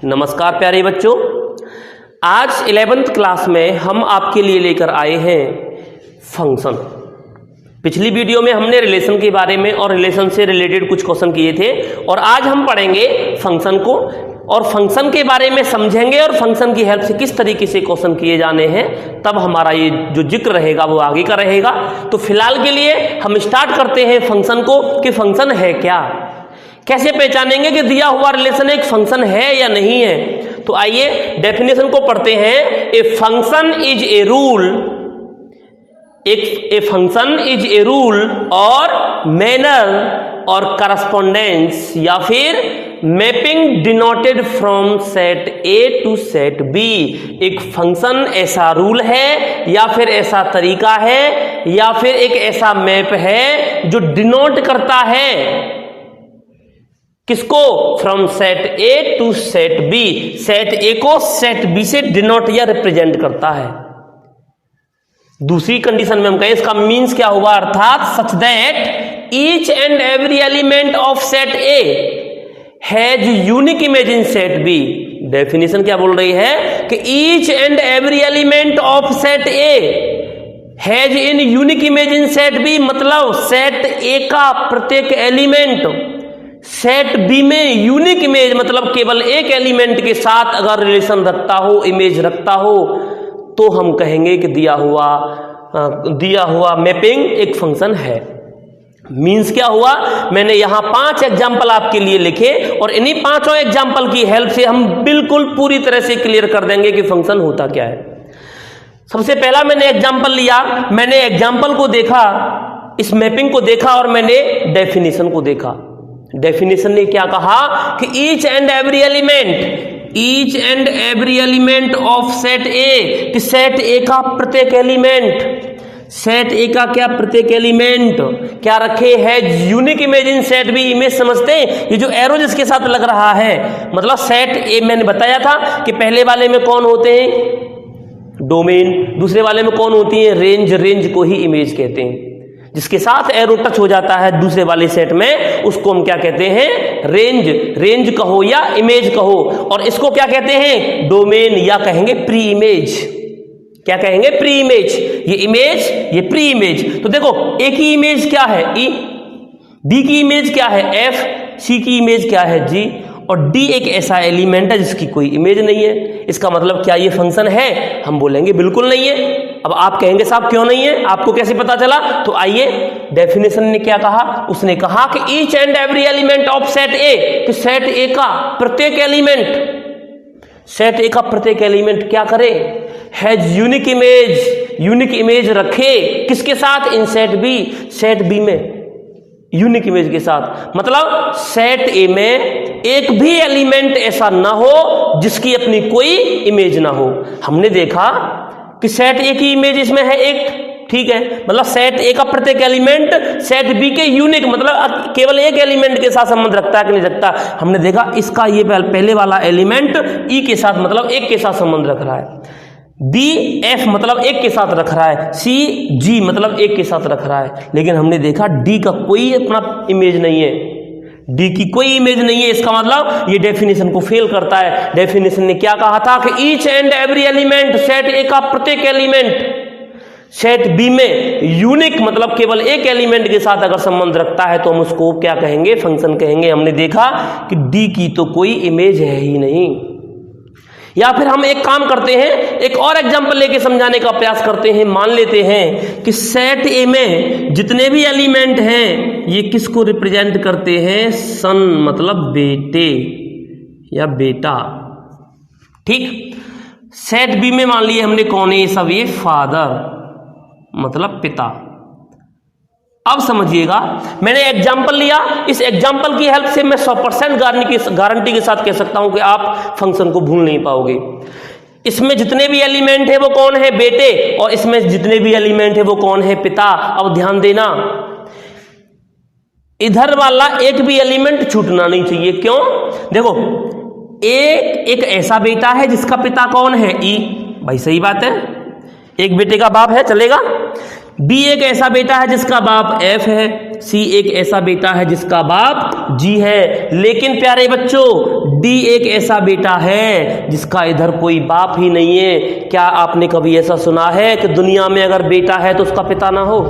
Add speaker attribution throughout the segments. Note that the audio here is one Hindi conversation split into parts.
Speaker 1: नमस्कार प्यारे बच्चों, आज 11th क्लास में हम आपके लिए लेकर आए हैं फंक्शन। पिछली वीडियो में हमने रिलेशन के बारे में और रिलेशन से रिलेटेड कुछ क्वेश्चन किए थे और आज हम पढ़ेंगे फंक्शन को और फंक्शन के बारे में समझेंगे और फंक्शन की हेल्प से किस तरीके से क्वेश्चन किए जाने हैं, तब हमारा ये जो जिक्र रहेगा वो आगे का रहेगा। तो फिलहाल के लिए हम स्टार्ट करते हैं फंक्शन को कि फंक्शन है क्या, कैसे पहचानेंगे कि दिया हुआ रिलेशन एक फंक्शन है या नहीं है। तो आइए डेफिनेशन को पढ़ते हैं। A function is a rule, a function is a rule और मैनर और करस्पॉन्डेंस या फिर mapping denoted from set A to set B. एक फंक्शन ऐसा रूल है या फिर ऐसा तरीका है या फिर एक ऐसा मैप है जो डिनोट करता है किसको, from set A to set B. Set A को सेट बी से डिनोट या रिप्रेजेंट करता है। दूसरी कंडीशन में हम कहें इसका मीन्स क्या हुआ, अर्थात such that each and every element of set A has unique image in set B. Definition क्या बोल रही है कि each and every element of set A has in unique image in set B, मतलब सेट ए का प्रत्येक एलिमेंट सेट बी में यूनिक इमेज, मतलब केवल एक एलिमेंट के साथ अगर रिलेशन रखता हो, इमेज रखता हो, तो हम कहेंगे कि दिया हुआ मैपिंग एक फंक्शन है। मीन्स क्या हुआ, मैंने यहां 5 एग्जाम्पल आपके लिए लिखे और इन्हीं 5 एग्जाम्पल की हेल्प से हम बिल्कुल पूरी तरह से क्लियर कर देंगे कि फंक्शन होता क्या है। सबसे पहला मैंने एग्जाम्पल लिया, मैंने एग्जाम्पल को देखा, इस मैपिंग को देखा और मैंने डेफिनेशन को देखा। डेफिनेशन ने क्या कहा कि each and every element of set ए, कि सेट ए का प्रत्येक एलिमेंट, सेट ए का क्या प्रत्येक एलिमेंट क्या रखे है unique image in set B. Image समझते हैं, ये जो एरो जिसके साथ लग रहा है, मतलब सेट ए मैंने बताया था कि पहले वाले में कौन होते हैं, डोमेन, दूसरे वाले में कौन होती है, रेंज। रेंज को ही इमेज कहते हैं। जिसके साथ एरो टच हो जाता है दूसरे वाले सेट में, उसको हम क्या कहते हैं, रेंज। रेंज कहो या इमेज कहो। और इसको क्या कहते हैं, डोमेन, या कहेंगे प्री इमेज। क्या कहेंगे, प्री इमेज। ये इमेज, ये प्री इमेज। तो देखो ए की इमेज क्या है, ई, बी की इमेज क्या है, एफ, सी की इमेज क्या है, जी, और डी एक ऐसा एलिमेंट है जिसकी कोई इमेज नहीं है। इसका मतलब क्या ये फंक्शन है, हम बोलेंगे बिल्कुल नहीं है। अब आप कहेंगे साहब क्यों नहीं है, आपको कैसे पता चला। तो आइए, डेफिनेशन ने क्या कहा, उसने कहा कि each and every element of set ए, कि सेट ए का प्रत्येक एलिमेंट, सेट ए का प्रत्येक एलिमेंट क्या करे, has unique image, unique image रखे किसके साथ, in set B, set B में यूनिक इमेज के साथ। मतलब सेट ए में एक भी एलिमेंट ऐसा ना हो जिसकी अपनी कोई इमेज ना हो। हमने देखा कि सेट ए की इमेज इसमें है एक, ठीक है, मतलब सेट ए का प्रत्येक एलिमेंट सेट बी के यूनिक, मतलब केवल एक एलिमेंट के साथ संबंध रखता है कि नहीं रखता। हमने देखा इसका ये पहले वाला एलिमेंट ई के साथ, मतलब एक के साथ संबंध रख रहा है, बी एफ मतलब एक के साथ रख रहा है, सी जी मतलब एक के साथ रख रहा है। लेकिन हमने देखा डी का कोई अपना इमेज नहीं है, डी की कोई इमेज नहीं है। इसका मतलब ये डेफिनेशन को फेल करता है। डेफिनेशन ने क्या कहा था कि each and every element, set A का प्रत्येक एलिमेंट सेट बी में यूनिक, मतलब केवल एक एलिमेंट के साथ अगर संबंध रखता है तो हम उसको क्या कहेंगे, फंक्शन कहेंगे। हमने देखा कि डी की तो कोई इमेज है ही नहीं। या फिर हम एक काम करते हैं, एक और एग्जांपल लेके समझाने का प्रयास करते हैं। मान लेते हैं कि सेट ए में जितने भी एलिमेंट हैं ये किसको रिप्रेजेंट करते हैं, सन मतलब बेटे या बेटा, ठीक। सेट बी में मान लिए हमने कौन है, सब ये फादर मतलब पिता। अब समझिएगा, मैंने एग्जाम्पल लिया, इस एग्जाम्पल की हेल्प से मैं 100% गारंटी के साथ कह सकता हूं कि आप फंक्शन को भूल नहीं पाओगे। इसमें जितने भी एलिमेंट है वो कौन है, बेटे, और इसमें जितने भी एलिमेंट है वो कौन है, पिता। अब ध्यान देना, इधर वाला एक भी एलिमेंट छूटना नहीं चाहिए। क्यों, देखो एक ऐसा बेटा है जिसका पिता कौन है, ई, भाई सही बात है, एक बेटे का बाप है, चलेगा। बी एक ऐसा बेटा है जिसका बाप एफ है, सी एक ऐसा बेटा है जिसका बाप जी है। लेकिन प्यारे बच्चों डी एक ऐसा बेटा है जिसका इधर कोई बाप ही नहीं है। क्या आपने कभी ऐसा सुना है कि दुनिया में अगर बेटा है तो उसका पिता ना हो?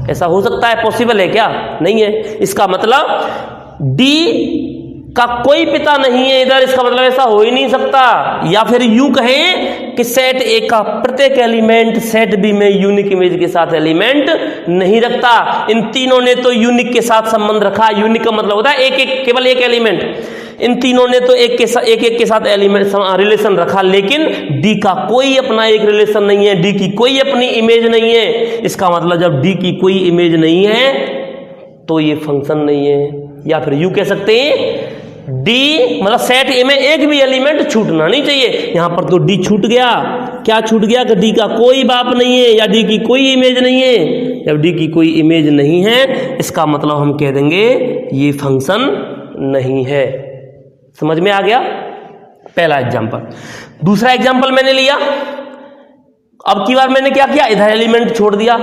Speaker 1: ऐसा हो सकता है? पॉसिबल है क्या? नहीं है। इसका मतलब डी का कोई पिता नहीं है इधर, इसका मतलब ऐसा हो ही नहीं सकता। या फिर यूं कहें कि सेट ए का प्रत्येक एलिमेंट सेट बी में यूनिक इमेज के साथ एलिमेंट नहीं रखता। इन तीनों ने तो यूनिक के साथ संबंध रखा। यूनिक का मतलब होता है एक एक, केवल एक एलिमेंट। इन तीनों ने तो एक के साथ एलिमेंट रिलेशन रखा, लेकिन डी का कोई अपना एक रिलेशन नहीं है, डी की कोई अपनी इमेज नहीं है। इसका मतलब जब डी की कोई इमेज नहीं है तो ये फंक्शन नहीं है। या फिर यूं कह सकते हैं डी मतलब सेट ए में एक भी एलिमेंट छूटना नहीं चाहिए। यहां पर तो डी छूट गया। क्या छूट गया? कि डी का कोई बाप नहीं है या डी की कोई इमेज नहीं है। जब डी की कोई इमेज नहीं है इसका मतलब हम कह देंगे ये फंक्शन नहीं है। समझ में आ गया? पहला एग्जांपल। दूसरा एग्जांपल मैंने लिया। अब की बार मैंने क्या किया? इधर एलिमेंट छोड़ दिया।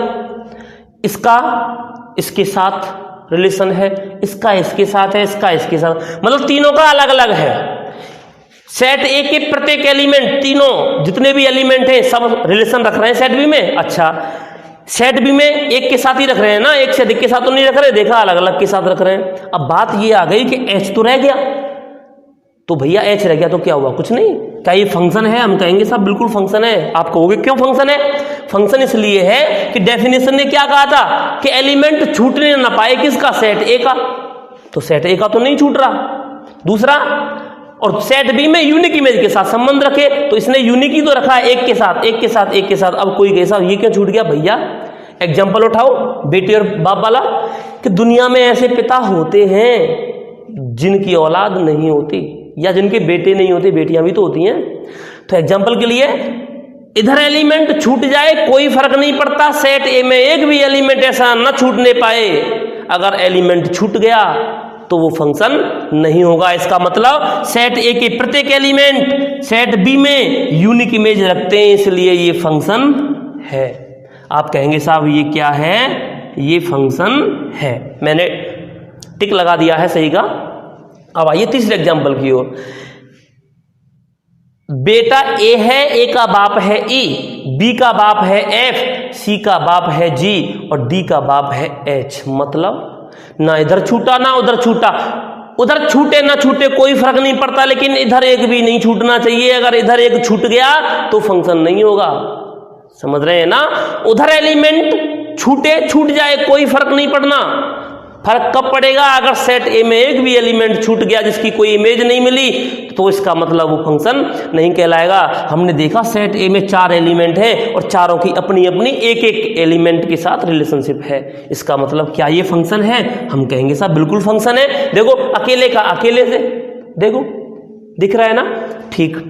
Speaker 1: इसका इसके साथ रिलेशन है, इसका इसके साथ है, इसका इसके साथ, मतलब तीनों का अलग अलग है। सेट ए के प्रत्येक एलिमेंट, तीनों जितने भी एलिमेंट हैं सब रिलेशन रख रहे हैं सेट बी में। अच्छा, सेट बी में एक के साथ ही रख रहे हैं ना, एक से अधिक के साथ तो नहीं रख रहे, देखा अलग अलग के साथ रख रहे हैं। अब बात ये आ गई कि एच तो रह गया, तो भैया एच रह गया तो क्या हुआ? कुछ नहीं। क्या ये फंक्शन है? हम कहेंगे साहब बिल्कुल फंक्शन है। आप कहोगे क्यों फंक्शन है? फंक्शन इसलिए है कि डेफिनेशन ने क्या कहा था कि एलिमेंट छूटने ना पाए। किसका? सेट ए का। तो सेट ए का तो नहीं छूट रहा। दूसरा, और सेट बी में यूनिक इमेज के साथ संबंध रखे, तो इसने यूनिक ही तो रखा है, एक के साथ एक के साथ एक के साथ। अब कोई कहे साहब ये क्यों छूट गया? भैया एग्जाम्पल उठाओ बेटे और बाप वाला, कि दुनिया में ऐसे पिता होते हैं जिनकी औलाद नहीं होती या जिनके बेटे नहीं होते, बेटियां भी तो होती हैं। तो एग्जाम्पल के लिए इधर एलिमेंट छूट जाए कोई फर्क नहीं पड़ता, सेट ए में एक भी एलिमेंट ऐसा न छूटने पाए। अगर एलिमेंट छूट गया तो वो फंक्शन नहीं होगा। इसका मतलब सेट ए के प्रत्येक एलिमेंट सेट बी में यूनिक इमेज रखते हैं, इसलिए ये फंक्शन है। आप कहेंगे साहब ये क्या है? ये फंक्शन है। मैंने टिक लगा दिया है सही का। अब आइए तीसरे एग्जाम्पल की ओर। बेटा ए है, ए का बाप है ई, बी का बाप है एफ, सी का बाप है जी और डी का बाप है एच। मतलब ना इधर छूटा ना उधर छूटा। उधर छूटे ना छूटे कोई फर्क नहीं पड़ता, लेकिन इधर एक भी नहीं छूटना चाहिए। अगर इधर एक छूट गया तो फंक्शन नहीं होगा। समझ रहे हैं ना? उधर एलिमेंट छूट जाए कोई फर्क नहीं पड़ना। फर्क कब पड़ेगा? अगर सेट ए में एक भी एलिमेंट छूट गया जिसकी कोई इमेज नहीं मिली, तो इसका मतलब वो फंक्शन नहीं कहलाएगा। हमने देखा सेट ए में 4 एलिमेंट हैं और चारों की अपनी अपनी एक एक एलिमेंट के साथ रिलेशनशिप है। इसका मतलब क्या ये फंक्शन है? हम कहेंगे साहब बिल्कुल फंक्शन है। देखो अकेले का अकेले से, देखो दिख रहा है ना? ठीक।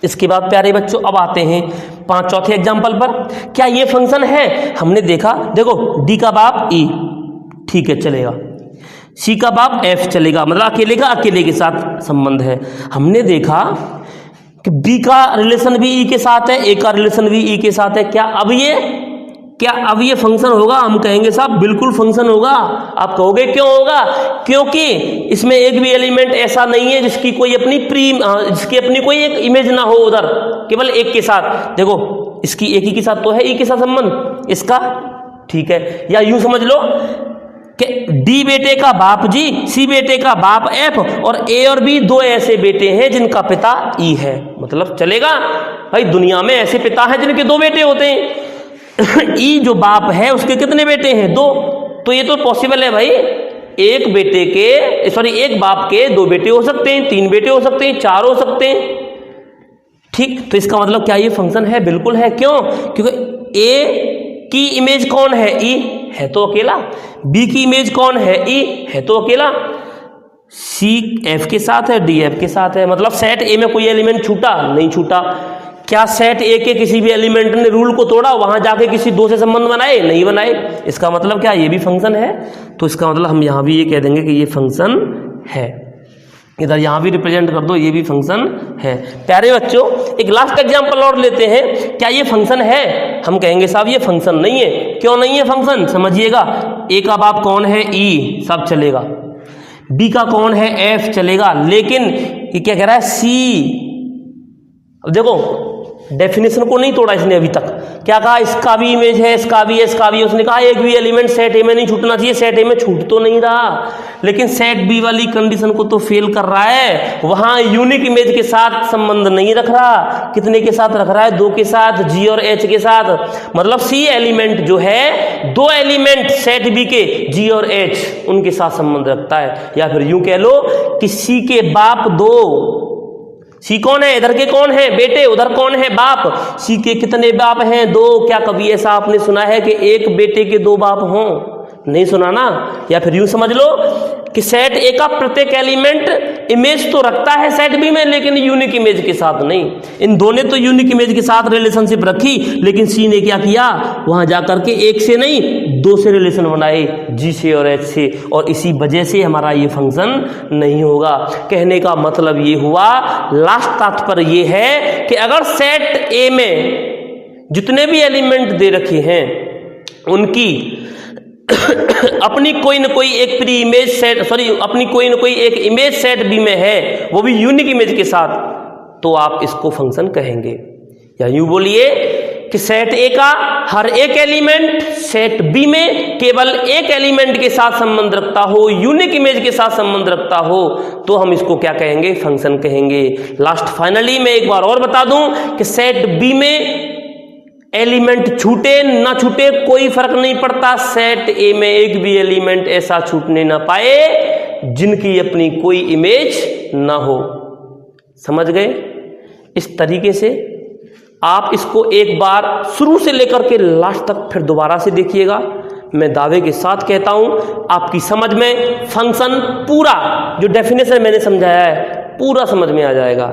Speaker 1: इसके बाद प्यारे बच्चों अब आते हैं चौथे एग्जाम्पल पर। क्या ये फंक्शन है? हमने देखा, देखो डी का बाप ई, ठीक है चलेगा। सी का बाप एफ चलेगा, मतलब अकेले का अकेले के साथ संबंध है। हमने देखा कि बी का रिलेशन भी ई के साथ है, ए का रिलेशन भी ई के साथ है। क्या अब ये फंक्शन होगा? हम कहेंगे साहब बिल्कुल फंक्शन होगा। आप कहोगे क्यों होगा? क्योंकि इसमें एक भी एलिमेंट ऐसा नहीं है जिसकी कोई अपनी कोई एक इमेज ना हो उधर, केवल एक के साथ। देखो इसकी एक ही के साथ तो है ई के साथ संबंध इसका, ठीक है। या यूं समझ लो कि डी बेटे का बाप जी, सी बेटे का बाप एफ और ए और बी 2 ऐसे बेटे हैं जिनका पिता ई है। मतलब चलेगा भाई? दुनिया में ऐसे पिता हैं जिनके 2 बेटे होते हैं। ई जो बाप है उसके कितने बेटे हैं? 2। तो ये तो पॉसिबल है भाई। एक बाप के 2 बेटे हो सकते हैं, 3 बेटे हो सकते हैं, 4 हो सकते हैं। ठीक। तो इसका मतलब क्या ये फंक्शन है? बिल्कुल है। क्यों? क्योंकि ए की इमेज कौन है? ई है तो अकेला। बी की इमेज कौन है? ई है तो अकेला। सी एफ के साथ है, डी एफ के साथ है। मतलब सेट ए में कोई एलिमेंट छूटा? नहीं छूटा। क्या सेट ए के किसी भी एलिमेंट ने रूल को तोड़ा, वहां जाके किसी 2 से संबंध बनाए? नहीं बनाए। इसका मतलब क्या ये भी फंक्शन है? तो इसका मतलब हम यहां भी ये कह देंगे कि ये फंक्शन है। इधर यहां भी रिप्रेजेंट कर दो, ये भी फंक्शन है। प्यारे बच्चों एक लास्ट एग्जांपल और लेते हैं। क्या ये फंक्शन है? हम कहेंगे साहब ये फंक्शन नहीं है। क्यों नहीं है फंक्शन? समझिएगा। ए का बाप कौन है? ई, सब चलेगा। बी का कौन है, एफ चलेगा, लेकिन ये क्या कह रहा है, सी। अब देखो डेफिनेशन को नहीं तोड़ा इसने अभी तक, क्या कहा, इसका भी इमेज है, इसका भी है, इसका भी है। उसने कहा एक भी एलिमेंट सेट ए में नहीं छूटना चाहिए, सेट ए में छूट तो नहीं रहा, लेकिन सेट बी वाली कंडीशन को तो फेल कर रहा है। वहां यूनिक इमेज के साथ संबंध नहीं रख रहा, कितने के साथ रख रहा है, 2 के साथ, जी और एच के साथ। मतलब सी एलिमेंट जो है 2 एलिमेंट सेट बी के, जी और एच, उनके साथ संबंध रखता है। या फिर यूं कह लो कि सी के बाप 2, सी कौन है, इधर के कौन है बेटे, उधर कौन है बाप, सी के कितने बाप हैं, 2। क्या कभी ऐसा आपने सुना है कि एक बेटे के 2 बाप हों? नहीं सुना ना। या फिर यूं समझ लो कि सेट ए का प्रत्येक एलिमेंट इमेज तो रखता है सेट बी में, लेकिन यूनिक इमेज के साथ नहीं। इन दोनों ने तो यूनिक इमेज के साथ रिलेशनशिप रखी, लेकिन सी ने क्या किया, वहां जाकर के एक से नहीं 2 से रिलेशन बनाए, जी से और एच से, और इसी वजह से हमारा ये फंक्शन नहीं होगा। कहने का मतलब ये हुआ, लास्ट तात्पर्य ये है कि अगर सेट ए में जितने भी एलिमेंट दे रखे हैं उनकी अपनी कोई न कोई एक प्री इमेज सेट, अपनी कोई न कोई एक इमेज सेट बी में है, वो भी यूनिक इमेज के साथ, तो आप इसको फंक्शन कहेंगे। या यूं बोलिए कि सेट ए का हर एक एलिमेंट सेट बी में केवल एक एलिमेंट के साथ संबंध रखता हो, यूनिक इमेज के साथ संबंध रखता हो, तो हम इसको क्या कहेंगे, फंक्शन कहेंगे। लास्ट फाइनली मैं एक बार और बता दूं कि सेट बी में एलिमेंट छूटे ना छूटे कोई फर्क नहीं पड़ता, सेट ए में एक भी एलिमेंट ऐसा छूटने ना पाए जिनकी अपनी कोई इमेज ना हो। समझ गए? इस तरीके से आप इसको एक बार शुरू से लेकर के लास्ट तक फिर दोबारा से देखिएगा। मैं दावे के साथ कहता हूं आपकी समझ में फंक्शन पूरा जो डेफिनेशन मैंने समझाया है पूरा समझ में आ जाएगा।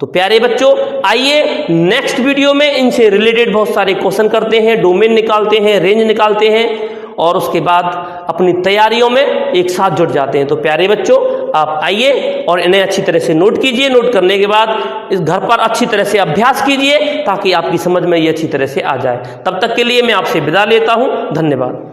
Speaker 1: तो प्यारे बच्चों, आइए नेक्स्ट वीडियो में इनसे रिलेटेड बहुत सारे क्वेश्चन करते हैं, डोमेन निकालते हैं, रेंज निकालते हैं, और उसके बाद अपनी तैयारियों में एक साथ जुट जाते हैं। तो प्यारे बच्चों, आप आइए और इन्हें अच्छी तरह से नोट कीजिए। नोट करने के बाद इस घर पर अच्छी तरह से अभ्यास कीजिए ताकि आपकी समझ में ये अच्छी तरह से आ जाए। तब तक के लिए मैं आपसे विदा लेता हूं। धन्यवाद।